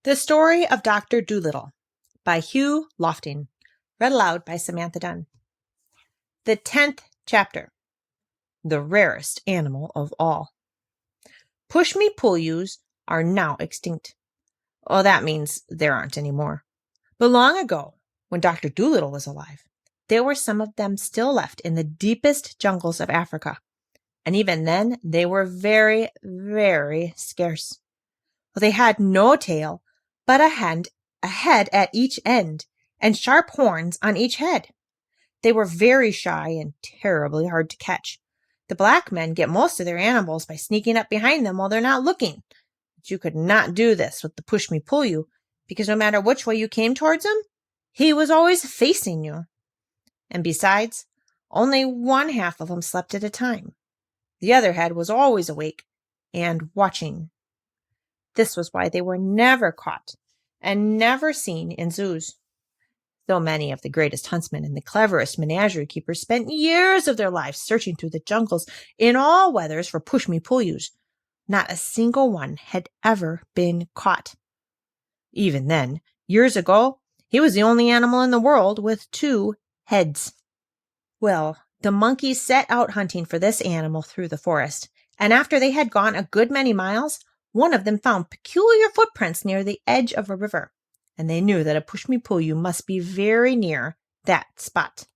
The Story of Dr. Dolittle by Hugh Lofting. Read aloud by Samantha Dunn. The 10th chapter. The rarest animal of all. Push-me-pull-yous are now extinct. Oh, that means there aren't any more. But long ago, when Dr. Dolittle was alive, there were some of them still left in the deepest jungles of Africa. And even then, they were very, very scarce. Well, they had no tail, but a head at each end, and sharp horns on each head. They were very shy and terribly hard to catch. The black men get most of their animals by sneaking up behind them while they're not looking. But you could not do this with the push-me-pull-you, because no matter which way you came towards him, he was always facing you. And besides, only one half of him slept at a time. The other head was always awake and watching. This was why they were never caught and never seen in zoos. Though many of the greatest huntsmen and the cleverest menagerie keepers spent years of their lives searching through the jungles in all weathers for push-me-pull-yous, not a single one had ever been caught. Even then, years ago, he was the only animal in the world with 2 heads. Well, the monkeys set out hunting for this animal through the forest, and after they had gone a good many miles, one of them found peculiar footprints near the edge of a river, and they knew that a push-me-pull-you must be very near that spot.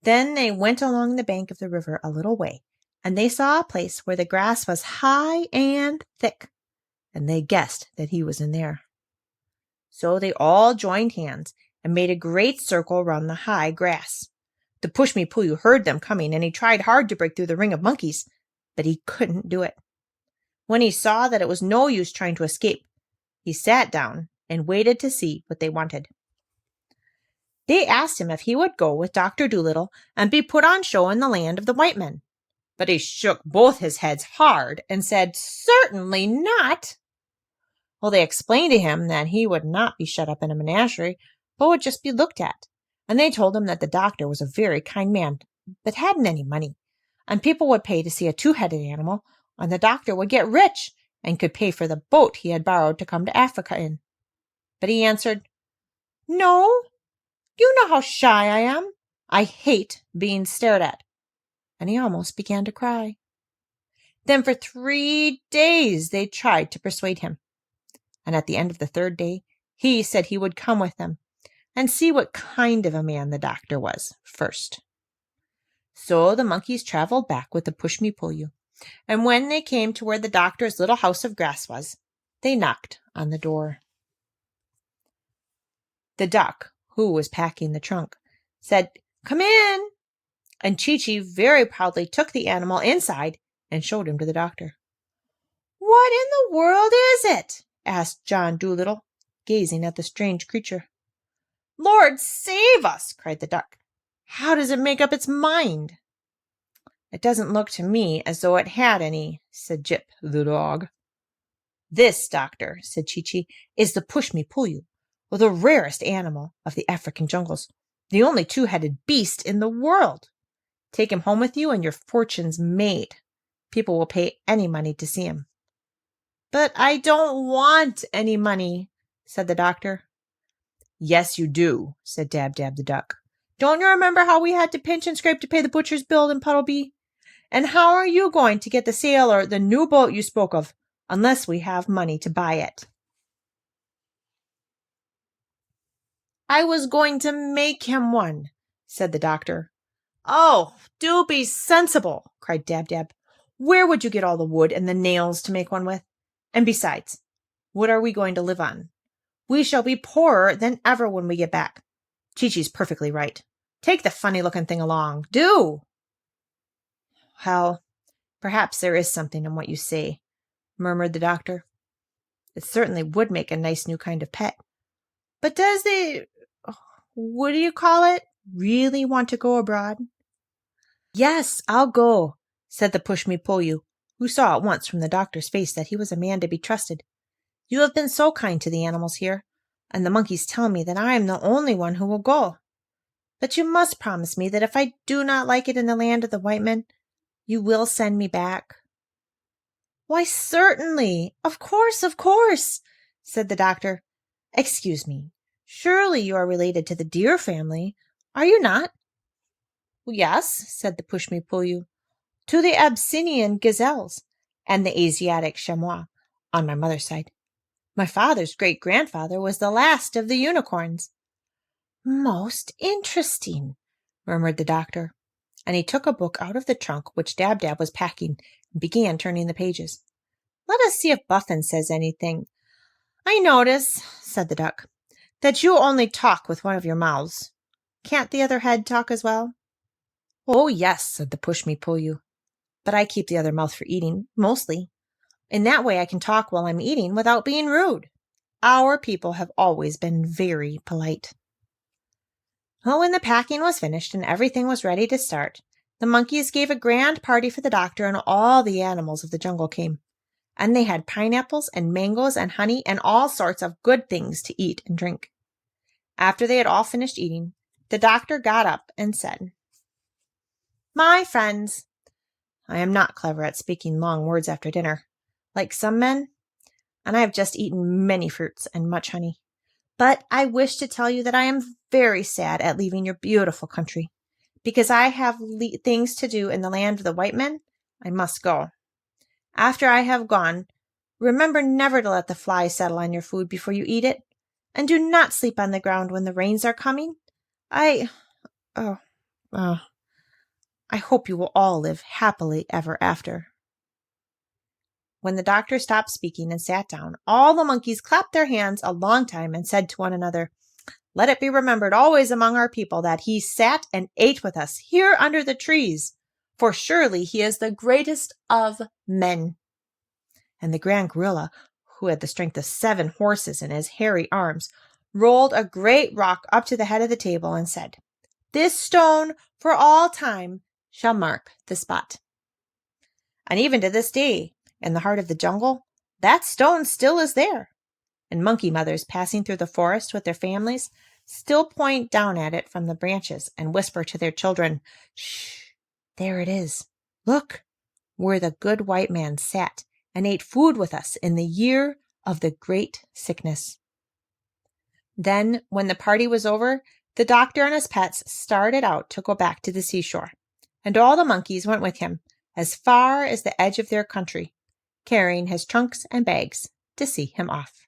Then they went along the bank of the river a little way, and they saw a place where the grass was high and thick, and they guessed that he was in there. So they all joined hands and made a great circle around the high grass. The push-me-pull-you heard them coming, and he tried hard to break through the ring of monkeys, but he couldn't do it. When he saw that it was no use trying to escape, he sat down and waited to see what they wanted. They asked him if he would go with Dr. Dolittle and be put on show in the land of the white men. But he shook both his heads hard and said, "Certainly not." Well, they explained to him that he would not be shut up in a menagerie, but would just be looked at. And they told him that the doctor was a very kind man, but hadn't any money, and people would pay to see a 2-headed animal, and the doctor would get rich and could pay for the boat he had borrowed to come to Africa in. But he answered, "No, you know how shy I am. I hate being stared at." And he almost began to cry. Then for 3 days they tried to persuade him. And at the end of the 3rd day, he said he would come with them and see what kind of a man the doctor was first. So the monkeys traveled back with the push-me-pull-you, and when they came to where the doctor's little house of grass was, they knocked on the door. The duck, who was packing the trunk, said, "Come in," and Chi-Chi very proudly took the animal inside and showed him to the doctor. "What in the world is it?" asked John Dolittle, gazing at the strange creature. "Lord save us!" cried the duck. "How does it make up its mind?" "It doesn't look to me as though it had any," said Jip the dog. "This, doctor," said Chi-Chi, "is the push-me-pull-you, or the rarest animal of the African jungles, the only 2-headed beast in the world. Take him home with you and your fortune's made. People will pay any money to see him." "But I don't want any money," said the doctor. "Yes, you do," said Dab-Dab the duck. "Don't you remember how we had to pinch and scrape to pay the butcher's bill in Puddleby? And how are you going to get the sail or the new boat you spoke of, unless we have money to buy it?" "I was going to make him one," said the doctor. "Oh, do be sensible," cried Dab-Dab. "Where would you get all the wood and the nails to make one with? And besides, what are we going to live on? We shall be poorer than ever when we get back. Chi-Chi's perfectly right. Take the funny-looking thing along. Do!" "Well, perhaps there is something in what you say," murmured the doctor. "It certainly would make a nice new kind of pet. But does the, what do you call it, really want to go abroad?" "Yes, I'll go," said the push-me-pull-you, who saw at once from the doctor's face that he was a man to be trusted. "You have been so kind to the animals here, and the monkeys tell me that I am the only one who will go. But you must promise me that if I do not like it in the land of the white men, you will send me back." "Why, certainly. Of course, said the doctor. Excuse me, surely you are related to the deer family, are you not? Yes, said the Push-Me-Pull-You, to the Abyssinian gazelles and the Asiatic chamois on my mother's side. My father's great-grandfather was the last of the unicorns. Most interesting, murmured the doctor, and he took a book out of the trunk which Dab-Dab was packing and began turning the pages. Let us see if Buffin says anything. I notice, said the duck, that you only talk with one of your mouths. Can't the other head talk as well? Oh, yes, said the Push-Me-Pull-You, but I keep the other mouth for eating, mostly. In that way I can talk while I'm eating without being rude. Our people have always been very polite. Well, when the packing was finished and everything was ready to start, the monkeys gave a grand party for the doctor, and all the animals of the jungle came. And they had pineapples and mangoes and honey and all sorts of good things to eat and drink. After they had all finished eating, the doctor got up and said, My friends, I am not clever at speaking long words after dinner, like some men, and I have just eaten many fruits and much honey. But I wish to tell you that I am very sad at leaving your beautiful country. Because I have things to do in the land of the white men, I must go. After I have gone, remember never to let the flies settle on your food before you eat it, and do not sleep on the ground when the rains are coming. I hope you will all live happily ever after. When the doctor stopped speaking and sat down, all the monkeys clapped their hands a long time and said to one another, Let it be remembered always among our people that he sat and ate with us here under the trees, for surely he is the greatest of men. And the Grand Gorilla, who had the strength of 7 horses in his hairy arms, rolled a great rock up to the head of the table and said, This stone for all time shall mark the spot. And even to this day, in the heart of the jungle, that stone still is there. And monkey mothers passing through the forest with their families still point down at it from the branches and whisper to their children, Shh, there it is. Look, where the good white man sat and ate food with us in the year of the great sickness. Then, when the party was over, the doctor and his pets started out to go back to the seashore, and all the monkeys went with him as far as the edge of their country, carrying his trunks and bags to see him off.